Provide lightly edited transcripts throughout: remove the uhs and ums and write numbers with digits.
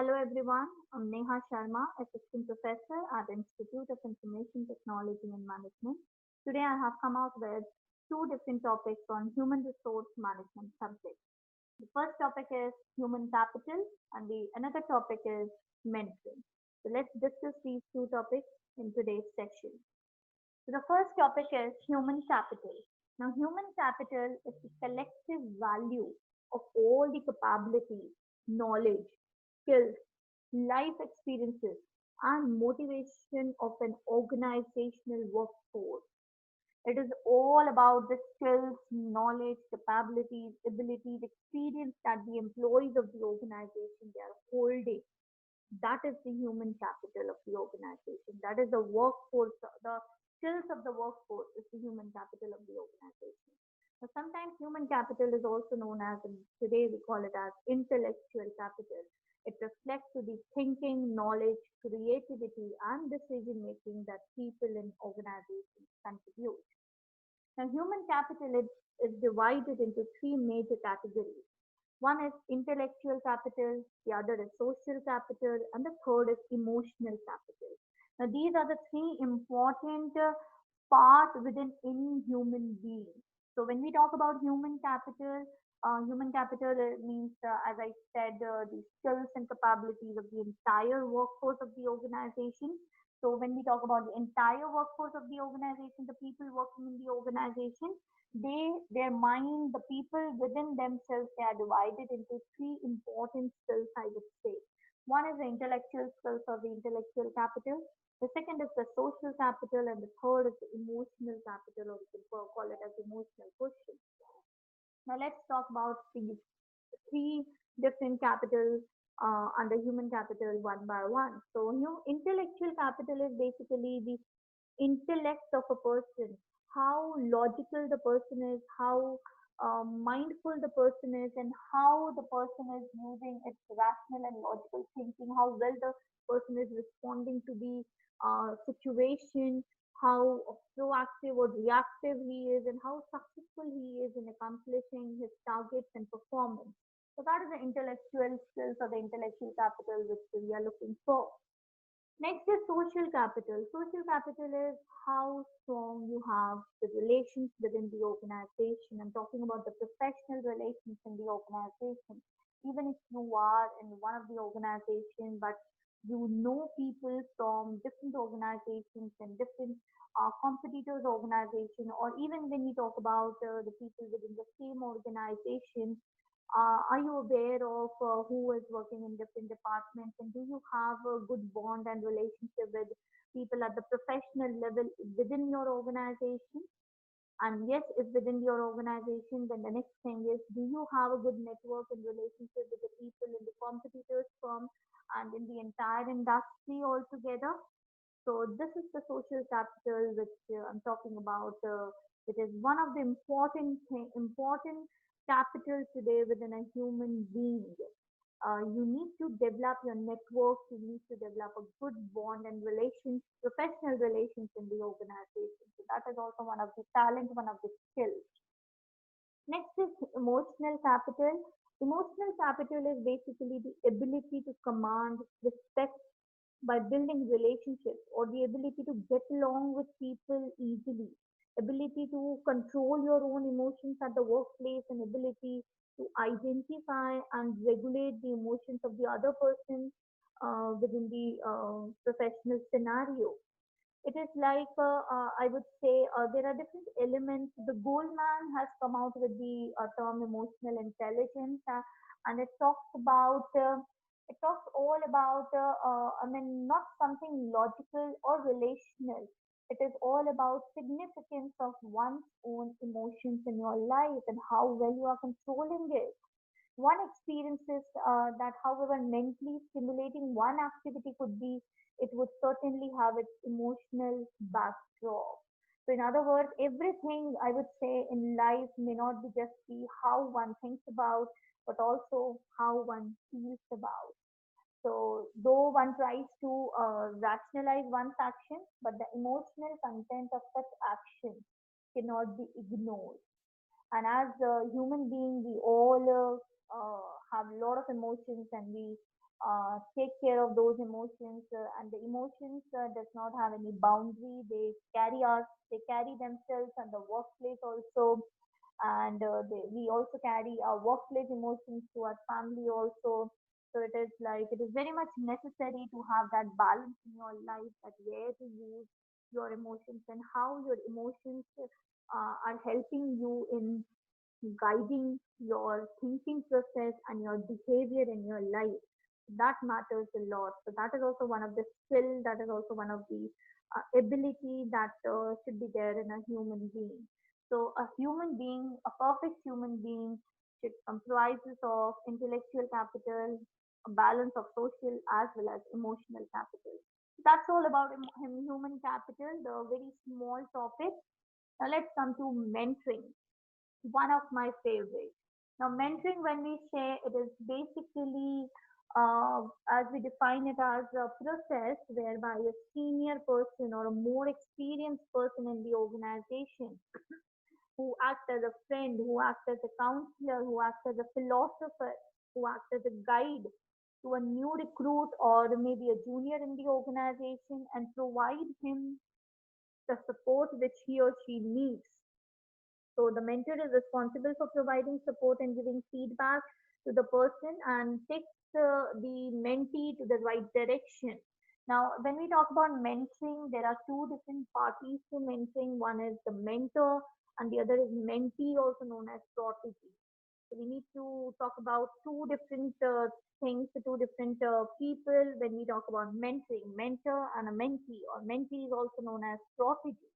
Hello everyone, I'm Neha Sharma, Assistant Professor at the Institute of Information Technology and Management. Today I have come out with two different topics on human resource management subjects. The first topic is human capital and the another topic is mentoring. So let's discuss these two topics in today's session. So the first topic is human capital. Now human capital is the collective value of all the capabilities, knowledge, skills, life experiences, and motivation of an organizational workforce. It is all about the skills, knowledge, capabilities, abilities, experience that the employees of the organization they are holding. That is the human capital of the organization. That is the workforce, the skills of the workforce is the human capital of the organization. Now, sometimes human capital is also known as, and today we call it as intellectual capital. It reflects to the thinking, knowledge, creativity, and decision making that people in organizations contribute. Now, human capital is divided into three major categories. One is intellectual capital, the other is social capital, and the third is emotional capital. Now, these are the three important parts within any human being. So, when we talk about human capital means, as I said, the skills and capabilities of the entire workforce of the organization. So, when we talk about the entire workforce of the organization, the people working in the organization, their mind, the people within themselves, they are divided into three important skills, I would say. One is the intellectual skills or the intellectual capital. The second is the social capital, and the third is the emotional capital, or we can call it as emotional quotient. Now let's talk about these three different capitals under human capital one by one. So, intellectual capital is basically the intellect of a person, how logical the person is, how mindful the person is, and how the person is using its rational and logical thinking, how well the person is responding to the situation, how proactive or reactive he is, and how successful he is in accomplishing his targets and performance. So that is the intellectual skills or the intellectual capital which we are looking for. Next is social capital. Social capital is how strong you have the relations within the organization. I'm talking about the professional relations in the organization. Even if you are in one of the organization, but you know people from different organizations and different competitors organization, or even when you talk about the people within the same organization, are you aware of who is working in different departments, and do you have a good bond and relationship with people at the professional level within your organization? And yes, if within your organization, then the next thing is, do you have a good network and relationship with the people in the competitors firm and in the entire industry altogether? So this is the social capital which I'm talking about, which is one of the important capital today within a human being. You need to develop your network. You need to develop a good bond and relations, professional relations in the organization. So that is also one of the talent, one of the skills. Next is emotional capital. Emotional capital is basically the ability to command respect by building relationships, or the ability to get along with people easily, ability to control your own emotions at the workplace, and ability to identify and regulate the emotions of the other person within the professional scenario. It is like, I would say, there are different elements. The Goldman has come out with the term emotional intelligence, and it talks all about, I mean, not something logical or relational. It is all about significance of one's own emotions in your life and how well you are controlling it. One experiences that, however mentally stimulating one activity could be, it would certainly have its emotional backdrop. So, in other words, everything I would say in life may not be just be how one thinks about, but also how one feels about. So, though one tries to rationalize one's action, but the emotional content of such action cannot be ignored. And as a human being, we all have a lot of emotions and we take care of those emotions, and the emotions does not have any boundary. They carry themselves and the workplace also, and we also carry our workplace emotions to our family also. So it is like it is very much necessary to have that balance in your life, that where to use your emotions and how your emotions are helping you in guiding your thinking process and your behavior in your life. That matters a lot. So that is also one of the skill. That is also one of the ability that should be there in a human being. So a human being, a perfect human being, should comprises of intellectual capital, a balance of social as well as emotional capital. That's all about human capital, the very small topic. Now let's come to mentoring, one of my favorites. Now, mentoring, when we say it is basically, as we define it as a process whereby a senior person or a more experienced person in the organization who acts as a friend, who acts as a counselor, who acts as a philosopher, who acts as a guide to a new recruit or maybe a junior in the organization and provide him the support which he or she needs. So the mentor is responsible for providing support and giving feedback to the person and takes the mentee to the right direction. Now, when we talk about mentoring, there are two different parties to mentoring. One is the mentor and the other is mentee, also known as protege. So we need to talk about two different things, two different people when we talk about mentoring, mentor and a mentee, or mentee is also known as protege.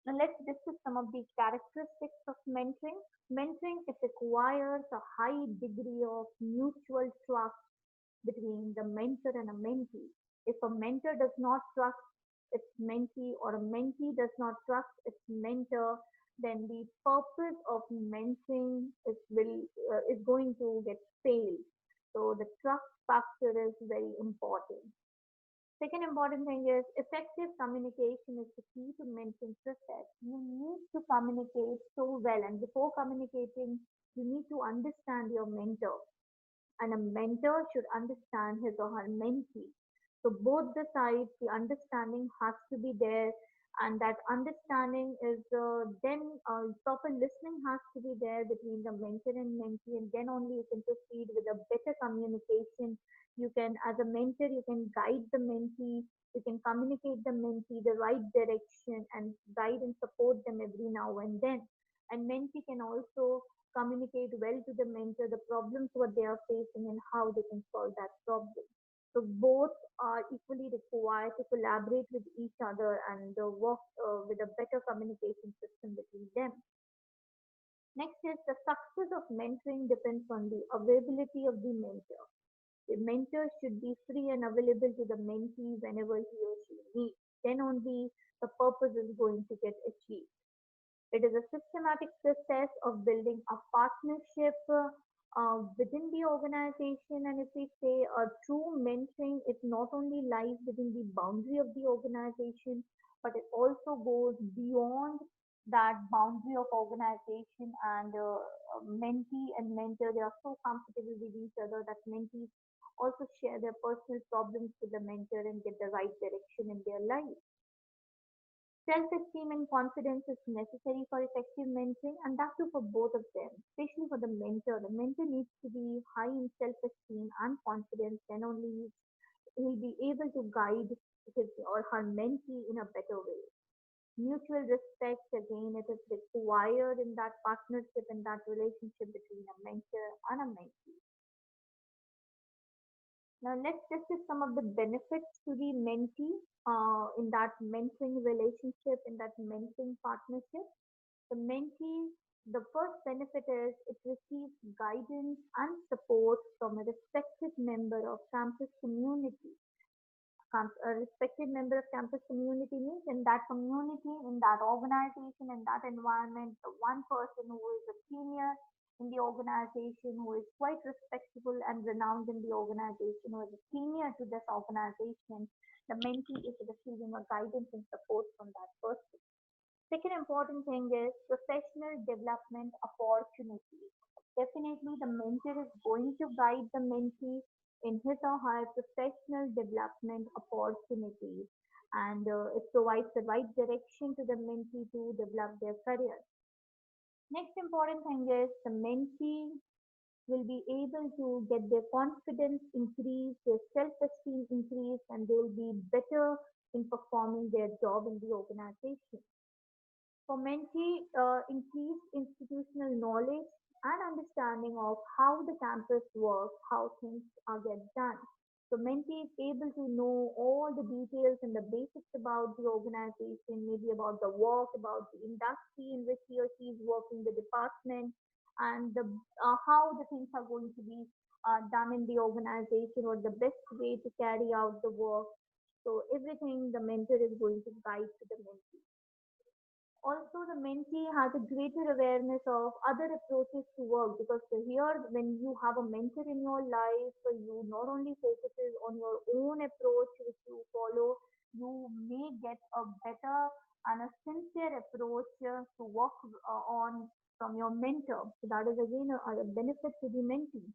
Now let's discuss some of the characteristics of mentoring. Mentoring, it requires a high degree of mutual trust between the mentor and a mentee. If a mentor does not trust its mentee or a mentee does not trust its mentor, then the purpose of mentoring is going to get failed. So the trust factor is very important. Second important thing is effective communication is the key to mentoring process. You need to communicate so well, and before communicating, you need to understand your mentor, and a mentor should understand his or her mentee. So both the sides, the understanding has to be there, and that understanding is then proper listening has to be there between the mentor and mentee, and then only you can proceed with a better communication. You can, as a mentor, you can guide the mentee, you can communicate the mentee the right direction, and guide and support them every now and then. And mentee can also communicate well to the mentor the problems what they are facing and how they can solve that problem. So both are equally required to collaborate with each other and work with a better communication system between them. Next is the success of mentoring depends on the availability of the mentor. The mentor should be free and available to the mentee whenever he or she needs. Then only the purpose is going to get achieved. It is a systematic process of building a partnership within the organization. And if we say a true mentoring, it not only lies within the boundary of the organization, but it also goes beyond that boundary of organization. And mentee and mentor, they are so comfortable with each other that mentees also share their personal problems with the mentor and get the right direction in their life. Self-esteem and confidence is necessary for effective mentoring, and that too for both of them, especially for the mentor. The mentor needs to be high in self-esteem and confidence, then only he'll be able to guide his or her mentee in a better way. Mutual respect, again, it is required in that partnership and that relationship between a mentor and a mentee. Now let's discuss some of the benefits to the mentee in that mentoring relationship, in that mentoring partnership. The mentee, the first benefit is it receives guidance and support from a respected member of campus community. A respected member of campus community means in that community, in that organization, in that environment, the one person who is a senior in the organization, who is quite respectable and renowned in the organization, who is a senior to this organization, the mentee is receiving a guidance and support from that person. Second important thing is professional development opportunities. Definitely, the mentor is going to guide the mentee in his or her professional development opportunities, and it provides the right direction to the mentee to develop their career. Next important thing is the mentee will be able to get their confidence increase, their self-esteem increase, and they will be better in performing their job in the organization. For mentee, increased institutional knowledge and understanding of how the campus works, how things are get done. So mentee is able to know all the details and the basics about the organization, maybe about the work, about the industry in which he or she is working, the department, and how the things are going to be done in the organization or the best way to carry out the work. So everything the mentor is going to guide to the mentee. Also, the mentee has a greater awareness of other approaches to work because here, when you have a mentor in your life, you not only focuses on your own approach which you follow, you may get a better and a sincere approach to work on from your mentor. So that is again a benefit to the mentee.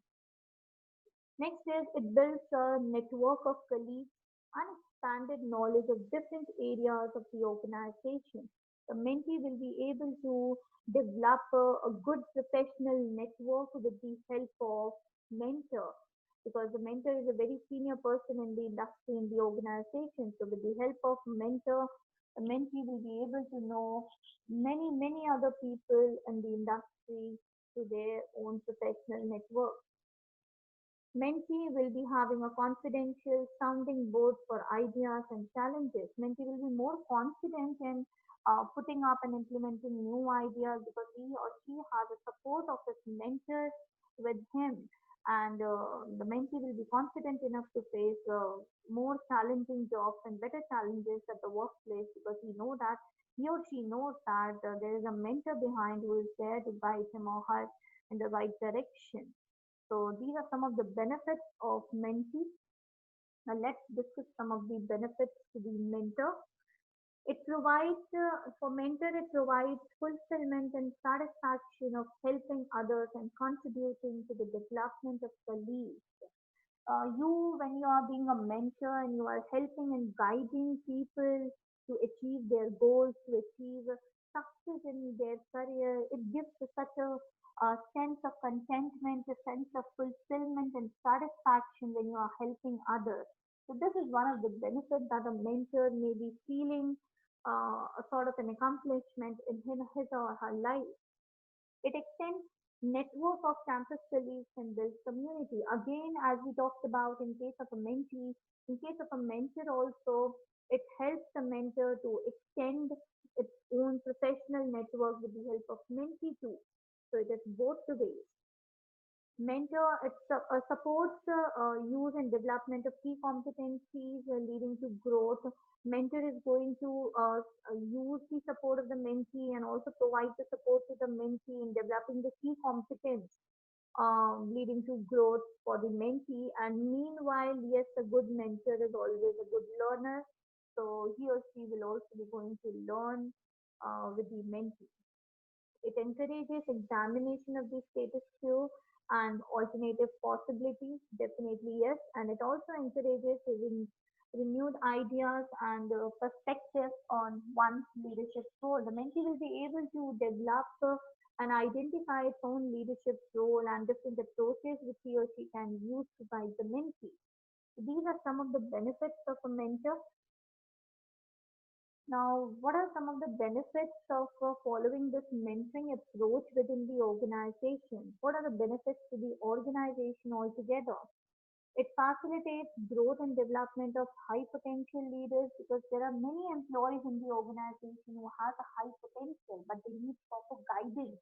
Next is it builds a network of colleagues and expanded knowledge of different areas of the organization. The mentee will be able to develop a good professional network with the help of mentor because the mentor is a very senior person in the industry in the organization. So with the help of mentor, the mentee will be able to know many other people in the industry through their own professional network. Mentee will be having a confidential sounding board for ideas and challenges. Mentee will be more confident in putting up and implementing new ideas because he or she has a support of his mentor with him. And the mentee will be confident enough to face more challenging jobs and better challenges at the workplace because he or she knows that there is a mentor behind who is there to guide him or her in the right direction. So these are some of the benefits of mentee. Now let's discuss some of the benefits to the mentor. It provides, for mentor, it provides fulfillment and satisfaction of helping others and contributing to the development of colleagues. When you are being a mentor and you are helping and guiding people to achieve their goals, to achieve success in their career, it gives such a sense of contentment, a sense of fulfillment and satisfaction when you are helping others. So this is one of the benefits that a mentor may be feeling a sort of an accomplishment in his or her life. It extends network of campus colleagues and builds community. Again, as we talked about in case of a mentee, in case of a mentor also, it helps the mentor to extend its own professional network with the help of mentee too. So it is both the ways. Mentor supports use and development of key competencies leading to growth. Mentor is going to use the support of the mentee and also provide the support to the mentee in developing the key competence leading to growth for the mentee. And meanwhile, yes, a good mentor is always a good learner. So he or she will also be going to learn with the mentee. It encourages examination of the status quo and alternative possibilities, definitely yes. And it also encourages renewed ideas and perspectives on one's leadership role. The mentee will be able to develop and identify its own leadership role and different approaches which he or she can use to guide the mentee. So these are some of the benefits of a mentor. Now, what are some of the benefits of following this mentoring approach within the organization? What are the benefits to the organization altogether? It facilitates growth and development of high potential leaders because there are many employees in the organization who have a high potential, but they need proper guidance.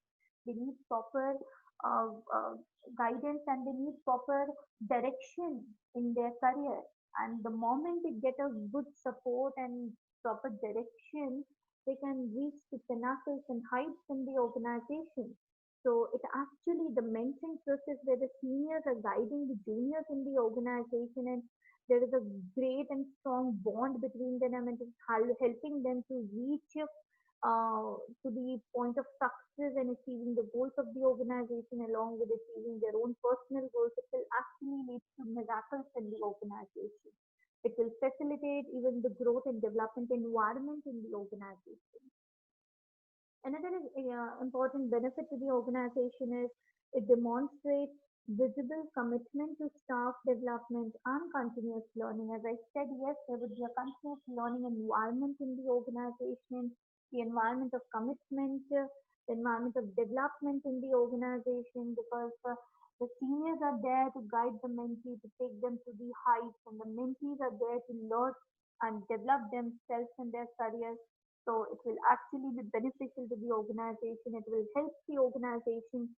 They need proper uh, uh, guidance and they need proper direction in their career. And the moment they get a good support and proper direction, they can reach the pinnacles and heights in the organization. So it actually the mentoring process where the seniors are guiding the juniors in the organization and there is a great and strong bond between them and it's helping them to reach to the point of success and achieving the goals of the organization along with achieving their own personal goals, it will actually lead to miracles in the organization. It will facilitate even the growth and development environment in the organization. Another important benefit to the organization is it demonstrates visible commitment to staff development and continuous learning. As I said, yes, there would be a continuous learning environment in the organization, the environment of commitment, the environment of development in the organization, because the seniors are there to guide the mentee to take them to the heights, and the mentees are there to learn and develop themselves in their careers. So it will actually be beneficial to the organization. It will help the organization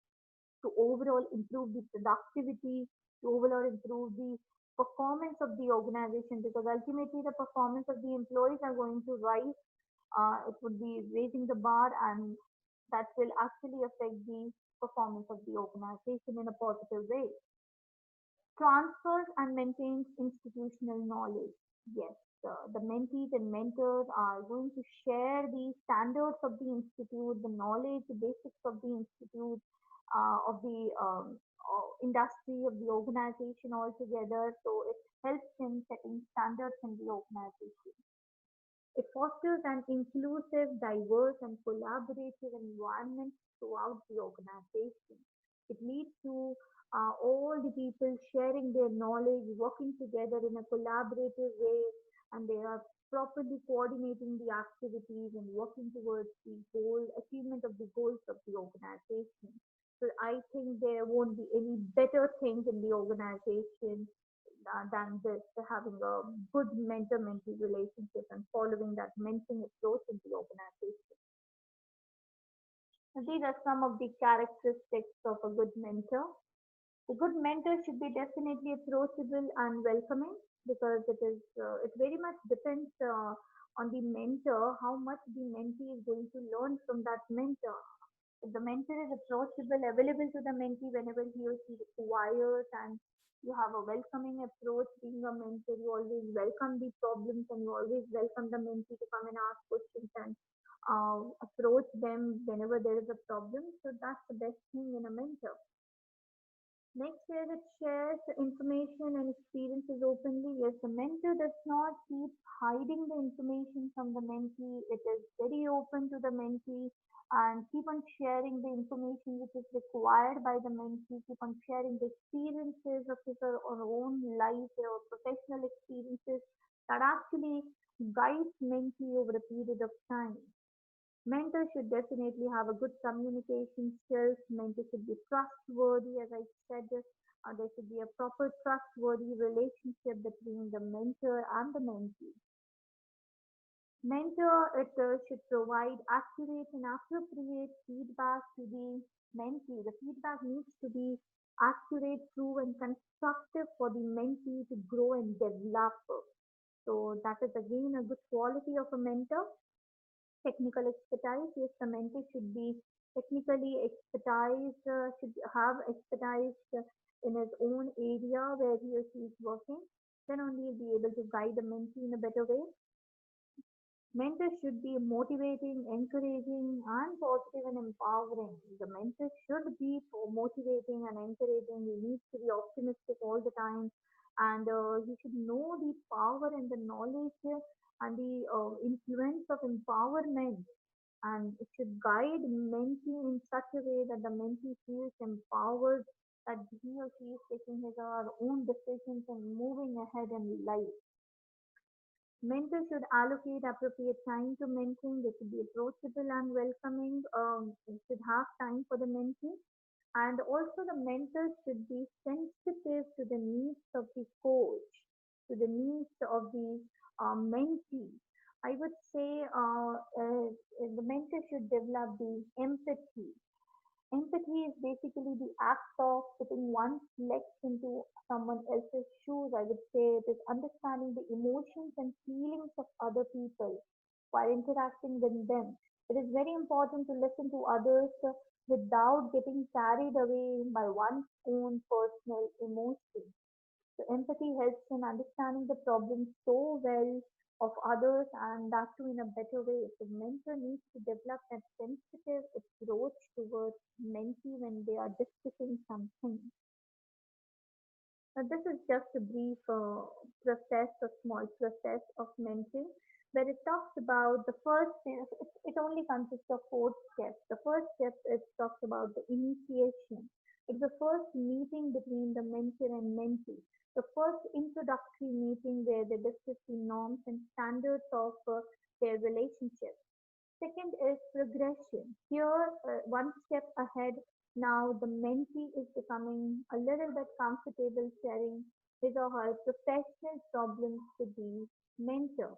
to overall improve the productivity, to overall improve the performance of the organization, because ultimately the performance of the employees are going to rise. It would be raising the bar, and that will actually affect the performance of the organization in a positive way. Transfers and maintains institutional knowledge. Yes, the mentees and mentors are going to share the standards of the institute, the knowledge, the basics of the institute, of the industry, of the organization altogether. So it helps in setting standards in the organization. It fosters an inclusive, diverse, and collaborative environment throughout the organization. It leads to all the people sharing their knowledge, working together in a collaborative way, and they are properly coordinating the activities and working towards the goal, achievement of the goals of the organization. So I think there won't be any better things in the organization than this, having a good mentor-mentee relationship and following that mentoring approach in the organization. Now, these are some of the characteristics of a good mentor. A good mentor should be definitely approachable and welcoming, because it very much depends on the mentor how much the mentee is going to learn from that mentor. If the mentor is approachable, available to the mentee whenever he or she requires, and you have a welcoming approach, being a mentor, you always welcome the problems and you always welcome the mentee to come and ask questions and approach them whenever there is a problem. So that's the best thing in a mentor. Next is it shares the information and experiences openly. Yes, the mentor does not keep hiding the information from the mentee. It is very open to the mentee and keep on sharing the information which is required by the mentee, keep on sharing the experiences of his or her own life or professional experiences that actually guides mentee over a period of time. Mentors should definitely have a good communication skills. Mentors should be trustworthy, as I said. There should be a proper trustworthy relationship between the mentor and the mentee. Mentor it should provide accurate and appropriate feedback to the mentee. The feedback needs to be accurate, true, and constructive for the mentee to grow and develop. So that is again a good quality of a mentor. Technical expertise. Yes, the mentor should be technically expertise, should have expertise in his own area where he or she is working. Then only he'll be able to guide the mentee in a better way. Mentors should be motivating, encouraging, and positive and empowering. The mentor should be motivating and encouraging. He needs to be optimistic all the time, and he should know the power and the knowledge and the influence of empowerment. And it should guide mentee in such a way that the mentee feels empowered, that he or she is taking his or her own decisions and moving ahead in life. Mentors should allocate appropriate time to mentoring. They should be approachable and welcoming. They should have time for the mentee. And also, the mentors should be sensitive to the needs of the coach, to the needs of the mentee. I would say the mentor should develop the empathy. Empathy is basically the act of putting one's legs into someone else's shoes. I would say it is understanding the emotions and feelings of other people while interacting with them. It is very important to listen to others without getting carried away by one's own personal emotions. So empathy helps in understanding the problem so well of others, and that too in a better way. The mentor needs to develop that sensitive approach towards mentee when they are discussing something. Now, this is just a brief process, a small process of mentoring, where it talks about the first. It only consists of four steps. The first step is talks about the initiation. It's the first meeting between the mentor and mentee. The first introductory meeting where they discuss the norms and standards of their relationship. Second is progression. Here, one step ahead, now the mentee is becoming a little bit comfortable sharing his or her professional problems to the mentor.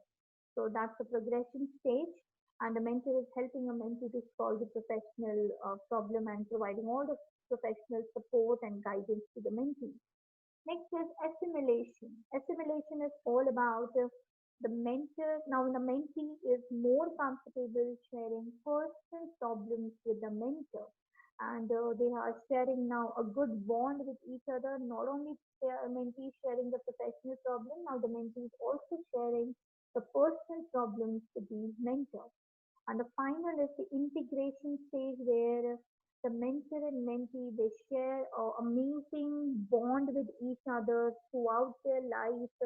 So that's the progression stage, and the mentor is helping a mentee to solve the professional problem and providing all the professional support and guidance to the mentee. Next is assimilation. Assimilation is all about the mentor. Now, the mentee is more comfortable sharing personal problems with the mentor, and they are sharing now a good bond with each other. Not only their mentee sharing the professional problem, now the mentee is also sharing the personal problems with the mentor. And the final is the integration stage where the mentor and mentee they share a amazing bond with each other throughout their life,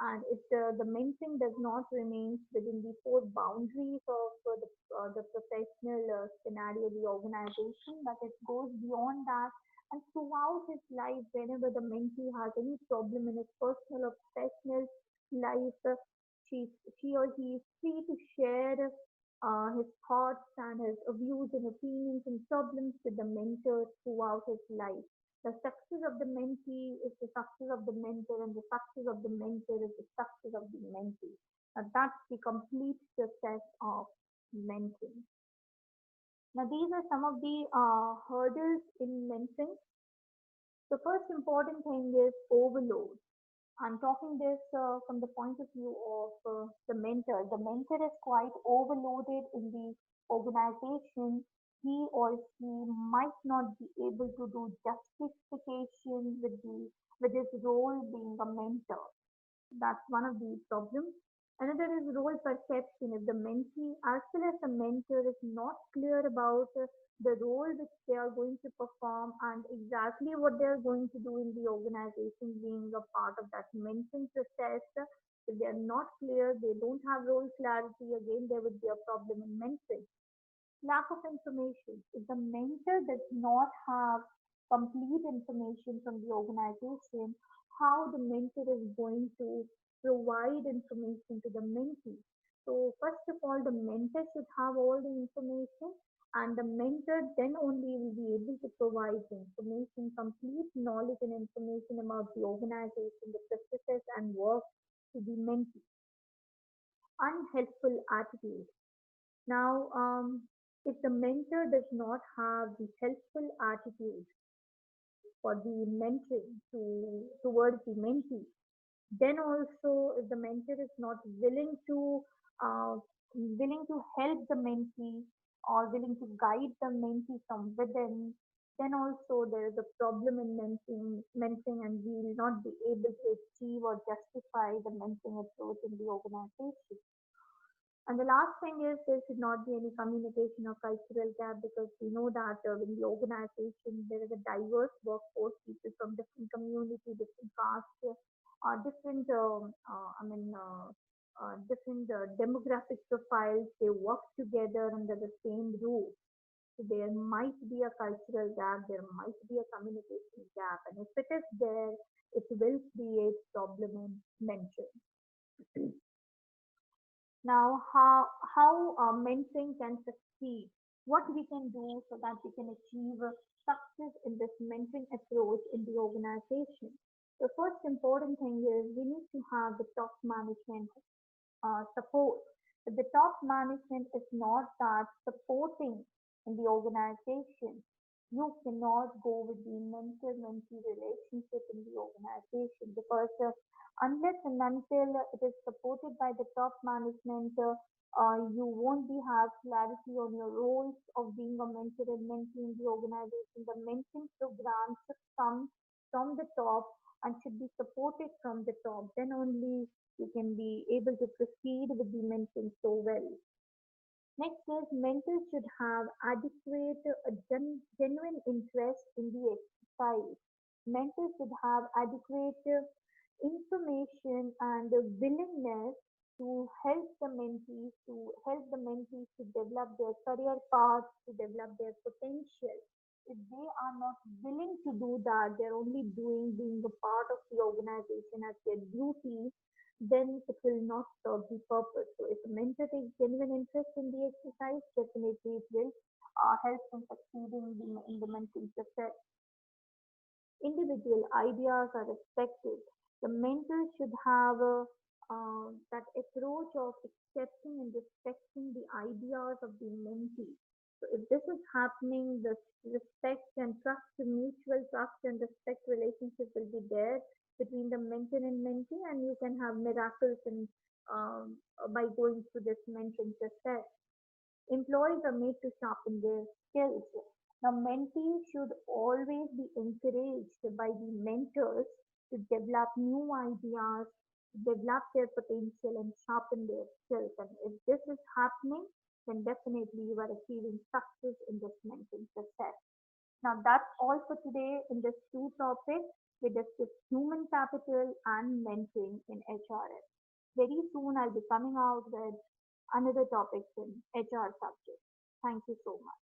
and the mentoring does not remain within the four boundaries of the professional scenario, the organization, but it goes beyond that. And throughout his life, whenever the mentee has any problem in his personal or professional life, she, she or he is free to share his thoughts and his views and opinions and problems with the mentor throughout his life. The success of the mentee is the success of the mentor, and the success of the mentor is the success of the mentee. That's the complete process of mentoring. Now, these are some of the hurdles in mentoring. The first important thing is overload. I'm talking this from the point of view of the mentor. The mentor is quite overloaded in the organization. He or she might not be able to do justification with his role being a mentor. That's one of the problems. Another is role perception. If the mentee as well as the mentor is not clear about the role which they are going to perform and exactly what they are going to do in the organization, being a part of that mentoring process, if they are not clear, they don't have role clarity, again, there would be a problem in mentoring. Lack of information. If the mentor does not have complete information from the organization, how the mentor is going to provide information to the mentee. So first of all, the mentor should have all the information, and the mentor then only will be able to provide the information, complete knowledge and information about the organization, the processes and work to the mentee. Unhelpful attitude. Now, if the mentor does not have the helpful attitude for the mentoring towards the mentee, then also if the mentor is not willing to help the mentee or willing to guide the mentee from within, then also there is a problem in mentoring, and we will not be able to achieve or justify the mentoring approach in the organization. And the last thing is there should not be any communication or cultural gap, because we know that in the organization there is a diverse workforce, people from different community, different castes, different, different demographic profiles. They work together under the same roof. So there might be a cultural gap, there might be a communication gap, and if it is there, it will create problem in mentoring. Now, how mentoring can succeed? What we can do so that we can achieve success in this mentoring approach in the organization? The first important thing is we need to have the top management support. If the top management is not that supporting in the organization, you cannot go with the mentor-mentee relationship in the organization, because unless and until it is supported by the top management, you won't be have clarity on your roles of being a mentor and mentee in the organization. The mentoring program should come from the top and should be supported from the top. Then only you can be able to proceed with the mentoring so well. Next is mentors should have adequate, genuine interest in the exercise. Mentors should have adequate information and willingness to help the mentees to develop their career path, to develop their potential. If they are not willing to do that, they're only doing being a part of the organization as their duty, then it will not serve the purpose. So if a mentor takes genuine interest in the exercise, definitely it will help in succeeding in the mentoring process. Individual ideas are respected. The mentor should have that approach of accepting and respecting the ideas of the mentee. So if this is happening, the respect and trust, the mutual trust and respect relationship will be there between the mentor and mentee, and you can have miracles by going through this mentoring process. Employees are made to sharpen their skills. Now, mentees should always be encouraged by the mentors to develop new ideas, develop their potential, and sharpen their skills. And if this is happening, then definitely you are achieving success in this mentoring process. Now, that's all for today in this two topics. We discussed human capital and mentoring in HRM. Very soon, I'll be coming out with another topic in HR subject. Thank you so much.